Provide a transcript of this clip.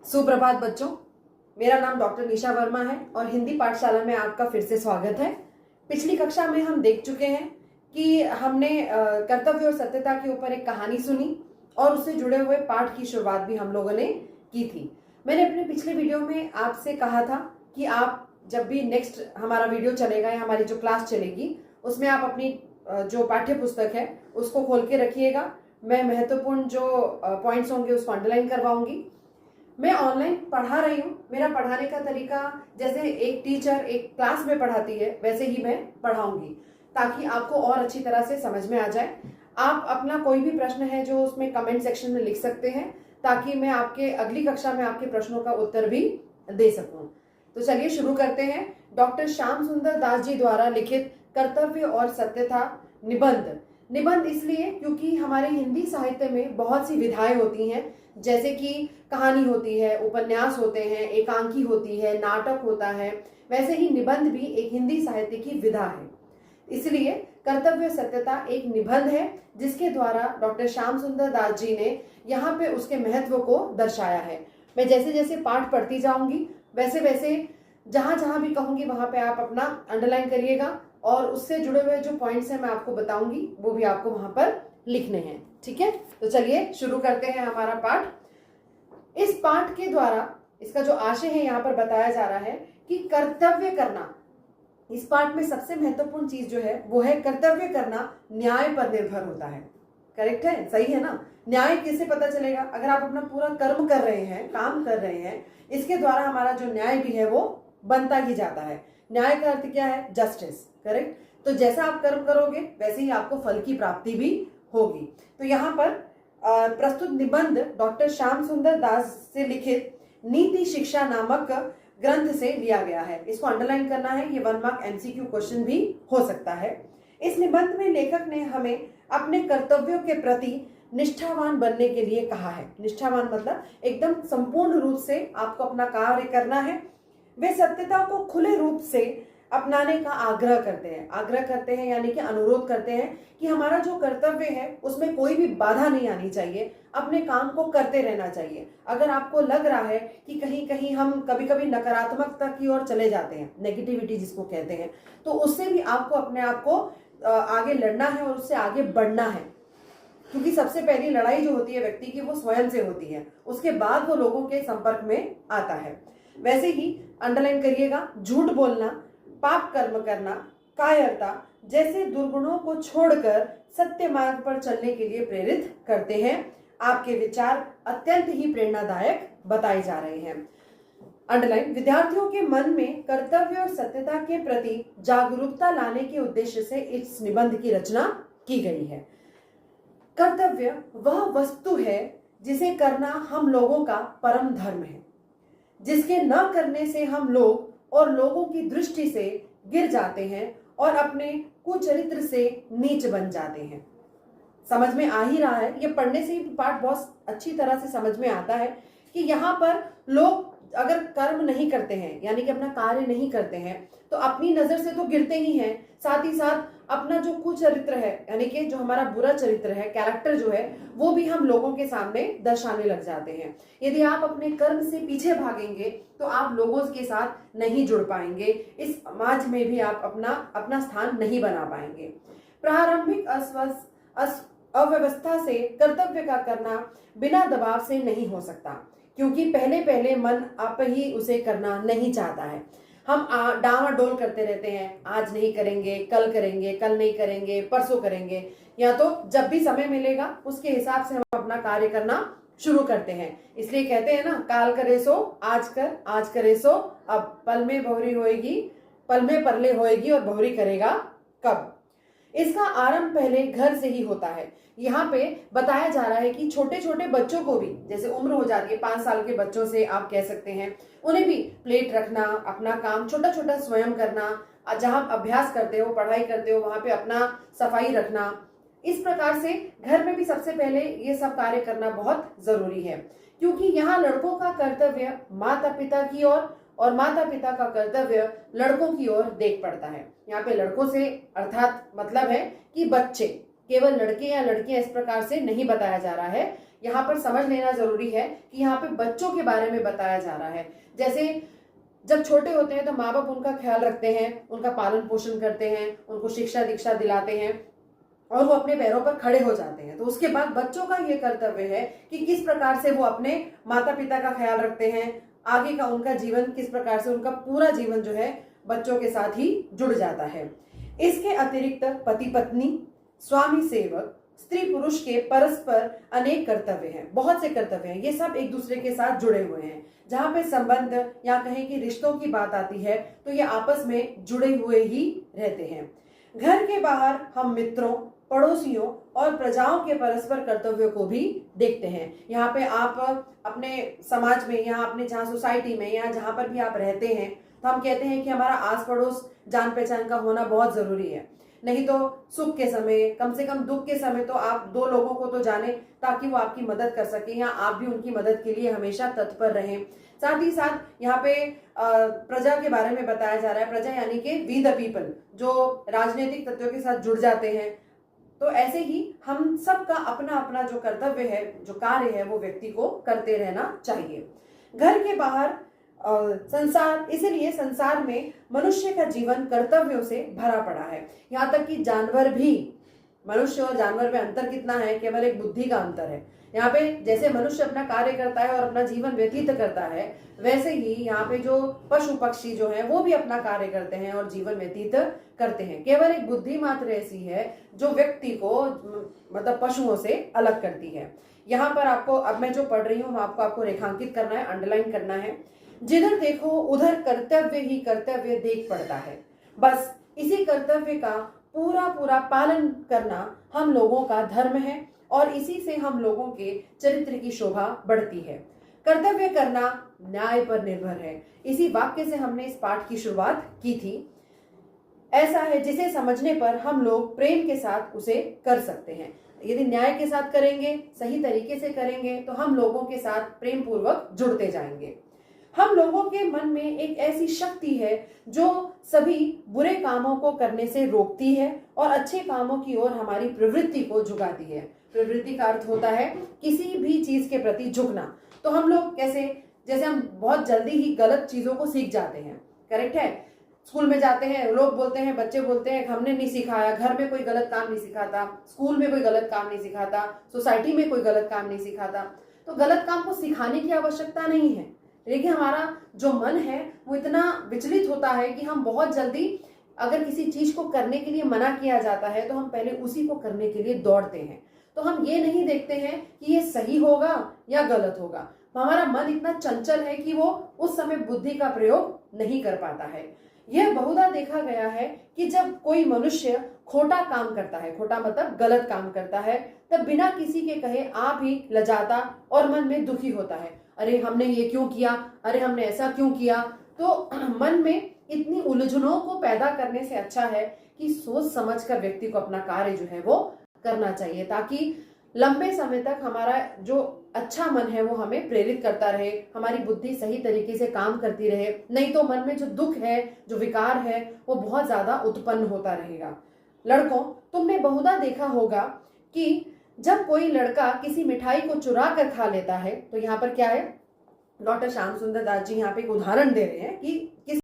सुप्रभात बच्चों, मेरा नाम डॉक्टर निशा वर्मा है और हिंदी पाठशाला में आपका फिर से स्वागत है। पिछली कक्षा में हम देख चुके हैं कि हमने कर्तव्य और सत्यता के ऊपर एक कहानी सुनी और उससे जुड़े हुए पाठ की शुरुआत भी हम लोगों ने की थी। मैंने अपने पिछले वीडियो में आपसे कहा था कि आप जब भी नेक्स्ट हमारा वीडियो चलेगा या हमारी जो क्लास चलेगी उसमें आप अपनी जो पाठ्य पुस्तक है उसको खोल के रखिएगा। मैं महत्वपूर्ण जो पॉइंट्स होंगे उसको अंडरलाइन करवाऊंगी। मैं ऑनलाइन पढ़ा रही हूँ। मेरा पढ़ाने का तरीका जैसे एक टीचर एक क्लास में पढ़ाती है वैसे ही मैं पढ़ाऊंगी ताकि आपको और अच्छी तरह से समझ में आ जाए। आप अपना कोई भी प्रश्न है जो उसमें कमेंट सेक्शन में लिख सकते हैं ताकि मैं आपके अगली कक्षा में आपके प्रश्नों का उत्तर भी दे सकूं। तो चलिए शुरू करते हैं। डॉक्टर श्याम सुंदर दास जी द्वारा लिखित कर्तव्य और सत्यता निबंध इसलिए क्योंकि हमारे हिंदी साहित्य में बहुत सी विधाएं होती हैं, जैसे कि कहानी होती है, उपन्यास होते हैं, एकांकी होती है, नाटक होता है। वैसे ही निबंध भी एक हिंदी साहित्य की विधा है। इसलिए कर्तव्य सत्यता एक निबंध है जिसके द्वारा डॉक्टर श्याम सुंदर दास जी ने यहाँ पे उसके महत्व को दर्शाया है। मैं जैसे जैसे पाठ पढ़ती जाऊंगी वैसे वैसे जहां जहां भी कहूंगी वहां पे आप अपना अंडरलाइन करिएगा और उससे जुड़े हुए जो पॉइंट्स हैं मैं आपको बताऊंगी वो भी आपको वहां पर लिखने हैं। ठीक है, तो चलिए शुरू करते हैं हमारा पाठ। इस पाठ के द्वारा इसका जो आशय है यहाँ पर बताया जा रहा है कि कर्तव्य करना। इस पाठ में सबसे महत्वपूर्ण चीज जो है वो है कर्तव्य करना न्याय पर निर्भर होता है। करेक्ट है, सही है ना। न्याय किससे पता चलेगा? अगर आप अपना पूरा कर्म कर रहे हैं, काम कर रहे हैं, इसके द्वारा हमारा जो न्याय भी है वो बनता ही जाता है। न्याय का अर्थ क्या है? जस्टिस। करेक्ट। तो जैसा आप कर्म करोगे वैसे ही आपको फल की प्राप्ति भी होगी। तो यहाँ पर प्रस्तुत निबंध डॉक्टर श्याम सुंदर दास से लिखित नीति शिक्षा नामक ग्रंथ से लिया गया है। इसको अंडरलाइन करना है, ये 1 मार्क MCQ क्वेश्चन भी हो सकता है। इस निबंध में लेखक ने हमें अपने कर्तव्यों के प्रति निष्ठावान बनने के लिए कहा है। निष्ठावान मतलब एकदम संपूर्ण रूप से आपको अपना कार्य करना है। वे सत्यता को खुले रूप से अपनाने का आग्रह करते हैं यानी कि अनुरोध करते हैं कि हमारा जो कर्तव्य है उसमें कोई भी बाधा नहीं आनी चाहिए, अपने काम को करते रहना चाहिए। अगर आपको लग रहा है कि कहीं कहीं हम कभी कभी नकारात्मकता की ओर चले जाते हैं, नेगेटिविटी जिसको कहते हैं, तो उससे भी आपको अपने आप को आगे लड़ना है और उससे आगे बढ़ना है। क्योंकि सबसे पहली लड़ाई जो होती है व्यक्ति की वो स्वयं से होती है, उसके बाद वो लोगों के संपर्क में आता है। वैसे ही अंडरलाइन करिएगा, झूठ बोलना, पाप कर्म करना, कायरता जैसे दुर्गुणों को छोड़कर सत्य मार्ग पर चलने के लिए प्रेरित करते हैं। आपके विचार अत्यंत ही प्रेरणादायक बताए जा रहे हैं। अंडरलाइन, विद्यार्थियों के मन में कर्तव्य और सत्यता के प्रति जागरूकता लाने के उद्देश्य से इस निबंध की रचना की गई है। कर्तव्य वह वस्तु है जिसे करना हम लोगों का परम धर्म है, जिसके न करने से हम लोग और लोगों की दृष्टि से गिर जाते हैं और अपने कुचरित्र से नीच बन जाते हैं। समझ में आ ही रहा है, ये पढ़ने से ही पाठ बहुत अच्छी तरह से समझ में आता है कि यहाँ पर लोग अगर कर्म नहीं करते हैं यानी कि अपना कार्य नहीं करते हैं तो अपनी नजर से तो गिरते ही हैं, साथ ही साथ अपना जो कुचरित्र है यानी कि जो हमारा बुरा चरित्र है, कैरेक्टर जो है, वो भी हम लोगों के सामने दर्शाने लग जाते हैं। यदि आप अपने कर्म से पीछे भागेंगे तो आप लोगों के साथ नहीं जुड़ पाएंगे, इस समाज में भी आप अपना स्थान नहीं बना पाएंगे। प्रारंभिक अव्यवस्था से कर्तव्य का करना बिना दबाव से नहीं हो सकता, क्योंकि पहले पहले मन आप ही उसे करना नहीं चाहता है। हम डावाडोल करते रहते हैं, आज नहीं करेंगे, कल करेंगे, कल नहीं करेंगे, परसों करेंगे, या तो जब भी समय मिलेगा उसके हिसाब से हम अपना कार्य करना शुरू करते हैं। इसलिए कहते हैं ना, काल करे सो आज कर, आज करे सो अब, पल में बहुरी होएगी, पल में परले होएगी और बहुरी करेगा कब। इसका आरंभ पहले घर से ही होता है। यहाँ पे बताया जा रहा है कि छोटे छोटे बच्चों को भी, जैसे उम्र हो जाती है 5 साल के बच्चों से आप कह सकते हैं, उन्हें भी प्लेट रखना, अपना काम छोटा छोटा स्वयं करना, जहां अभ्यास करते हो, पढ़ाई करते हो, वहां पे अपना सफाई रखना, इस प्रकार से घर में भी सबसे पहले ये सब कार्य करना बहुत जरूरी है। क्योंकि यहाँ लड़कों का कर्तव्य माता पिता की ओर और माता पिता का कर्तव्य लड़कों की ओर देख पड़ता है। यहाँ पे लड़कों से अर्थात मतलब है कि बच्चे, केवल लड़के या लड़कियां इस प्रकार से नहीं बताया जा रहा है। यहाँ पर समझ लेना जरूरी है कि यहाँ पे बच्चों के बारे में बताया जा रहा है। जैसे जब छोटे होते हैं तो माँ बाप उनका ख्याल रखते हैं, उनका पालन पोषण करते हैं, उनको शिक्षा दीक्षा दिलाते हैं और वो अपने पैरों पर खड़े हो जाते हैं। तो उसके बाद बच्चों का ये कर्तव्य है कि किस प्रकार से वो अपने माता पिता का ख्याल रखते हैं, आगे का उनका जीवन किस प्रकार से, उनका पूरा जीवन जो है बच्चों के साथ ही जुड़ जाता है। इसके अतिरिक्त पति पत्नी, स्वामी सेवक, स्त्री पुरुष के परस्पर अनेक कर्तव्य हैं, बहुत से कर्तव्य हैं, ये सब एक दूसरे के साथ जुड़े हुए हैं। जहां पे संबंध या कहें कि रिश्तों की बात आती है तो ये आपस में जुड़े हुए ही रहते हैं। घर के बाहर हम मित्रों, पड़ोसियों और प्रजाओं के परस्पर कर्तव्यों को भी देखते हैं। यहाँ पे आप अपने समाज में या अपने जहाँ सोसाइटी में या जहां पर भी आप रहते हैं तो हम कहते हैं कि हमारा आस पड़ोस जान पहचान का होना बहुत जरूरी है। नहीं तो सुख के समय, कम से कम दुख के समय तो आप दो लोगों को तो जाने ताकि वो आपकी मदद कर सके या आप भी उनकी मदद के लिए हमेशा तत्पर रहें। साथ ही साथ यहाँ पे प्रजा के बारे में बताया जा रहा है। प्रजा यानी कि वी द पीपल, जो राजनीतिक तत्वों के साथ जुड़ जाते हैं। तो ऐसे ही हम सबका अपना अपना जो कर्तव्य है, जो कार्य है, वो व्यक्ति को करते रहना चाहिए। घर के बाहर संसार, इसीलिए संसार में मनुष्य का जीवन कर्तव्यों से भरा पड़ा है। यहाँ तक कि जानवर भी, मनुष्य और जानवर में अंतर कितना है, केवल एक बुद्धि का अंतर है। यहाँ पे जैसे मनुष्य अपना कार्य करता है और अपना जीवन व्यतीत करता है, वैसे ही यहाँ पे जो पशु पक्षी जो है वो भी अपना कार्य करते हैं और जीवन व्यतीत करते हैं। केवल एक बुद्धि मात्र ऐसी है जो व्यक्ति को मतलब पशुओं से अलग करती है। यहाँ पर आपको, अब मैं जो पढ़ रही हूँ आपको रेखांकित करना है, अंडरलाइन करना है। जिधर देखो उधर कर्तव्य ही कर्तव्य देख पड़ता है। बस इसी कर्तव्य का पूरा पूरा पालन करना हम लोगों का धर्म है और इसी से हम लोगों के चरित्र की शोभा बढ़ती है। कर्तव्य करना न्याय पर निर्भर है। इसी वाक्य से हमने इस पाठ की शुरुआत की थी। ऐसा है जिसे समझने पर हम लोग प्रेम के साथ उसे कर सकते हैं। यदि न्याय के साथ करेंगे, सही तरीके से करेंगे, तो हम लोगों के साथ प्रेम पूर्वक जुड़ते जाएंगे। हम लोगों के मन में एक ऐसी शक्ति है जो सभी बुरे कामों को करने से रोकती है और अच्छे कामों की ओर हमारी प्रवृत्ति को झुकाती है। प्रवृत्ति का अर्थ होता है किसी भी चीज के प्रति झुकना। तो हम लोग कैसे, जैसे हम बहुत जल्दी ही गलत चीजों को सीख जाते हैं, करेक्ट है। स्कूल में जाते हैं, लोग बोलते हैं, बच्चे बोलते हैं हमने नहीं सिखाया, घर में कोई गलत काम नहीं सिखाता, स्कूल में कोई गलत काम नहीं सिखाता, सोसाइटी में कोई गलत काम नहीं सिखाता। तो गलत काम को सिखाने की आवश्यकता नहीं है, लेकिन हमारा जो मन है वो इतना विचलित होता है कि हम बहुत जल्दी, अगर किसी चीज को करने के लिए मना किया जाता है तो हम पहले उसी को करने के लिए दौड़ते हैं। तो हम ये नहीं देखते हैं कि ये सही होगा या गलत होगा। हमारा मन इतना चंचल है कि वो उस समय बुद्धि का प्रयोग नहीं कर पाता है। यह बहुधा देखा गया है कि जब कोई मनुष्य खोटा काम करता है, खोटा मतलब गलत काम करता है, तब बिना किसी के कहे आप ही लजाता और मन में दुखी होता है। अरे हमने ये क्यों किया, अरे हमने ऐसा क्यों किया। तो मन में इतनी उलझनों को पैदा करने से अच्छा है कि सोच समझ कर व्यक्ति को अपना कार्य जो है वो करना चाहिए, ताकि लंबे समय तक हमारा जो अच्छा मन है वो हमें प्रेरित करता रहे, हमारी बुद्धि सही तरीके से काम करती रहे। नहीं तो मन में जो दुख है, जो विकार है, वो बहुत ज्यादा उत्पन्न होता रहेगा। लड़कों, तुमने बहुधा देखा होगा कि जब कोई लड़का किसी मिठाई को चुरा कर खा लेता है, तो यहाँ पर क्या है, डॉक्टर श्याम सुंदर दास जी यहाँ पे एक उदाहरण दे रहे हैं कि